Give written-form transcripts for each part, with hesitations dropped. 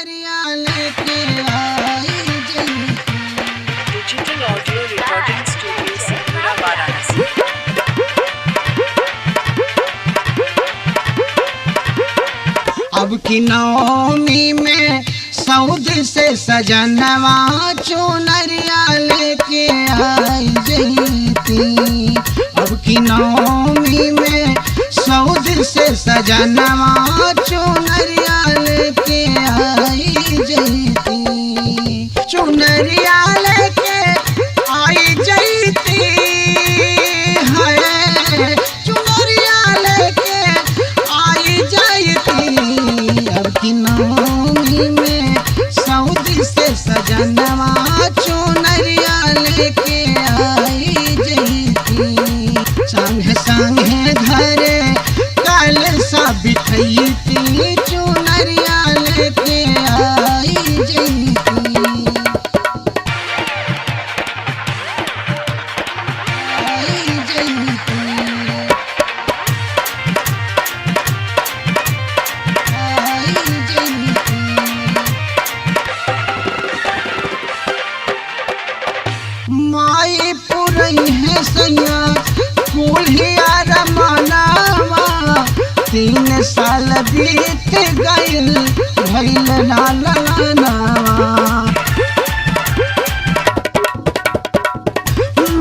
चुनरिया लेके आई जई। Digital audio recording studio Singura Varanasi. अब की नवमी में सऊद से सजनवा चुनरिया लेके आई जईती। अब की नवमी में सऊद से सजनवा चुनरिया लेके आई जईती। चुनरिया लेके आई जईती है, चुनरिया लेके आई जईती। अब की नवमी में सऊदी से सजनवा चुनरिया लेके आई जईती। संग संगे घरे कल सा बिठैती चुनरिया लेके आई जईती। आई जईती, आई जईती। माई पुरई है सैया कुलिया रमनावा। 3 साल बीत गइल भइल ना ललनावा।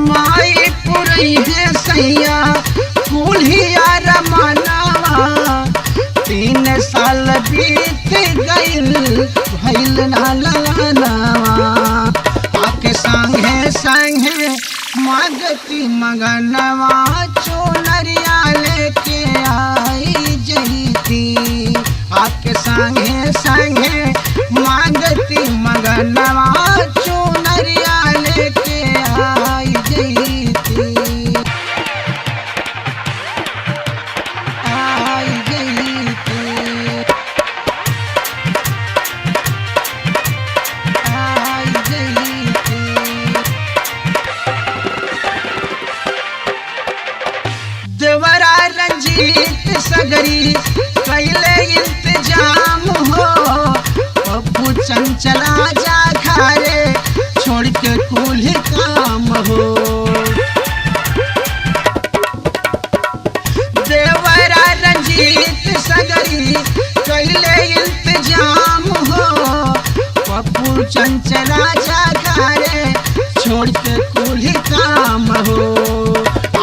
माई पुरई है सैया कुलिया रमनावा। 3 साल बीत गइल भइल ना ललनावा। आके संगे संगे मागती मगनवा चुनरिया लेके आई जईती। आके संगे संगे मागती मगनवा चुनरिया लेके आई जईती। आई जईती, आई जईती। देवरा रंजीत सगरी कैले इंतजाम हो। पप्पू चंचला जा खारे छोड़ के कुल काम हो। देवरा रंजीत सगरी कैले इंतजाम हो। पप्पू चंचला जा खारे छोड़ के कुल काम हो।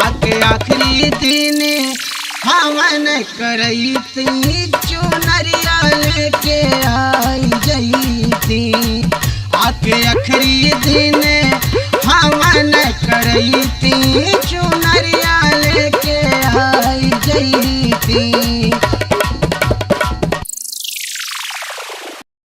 आके आखिरी दिन हवन करईती चुनरिया लेके आई जईती। आके आखिरी दिन हवन करईती चुनरिया लेके आई जईती।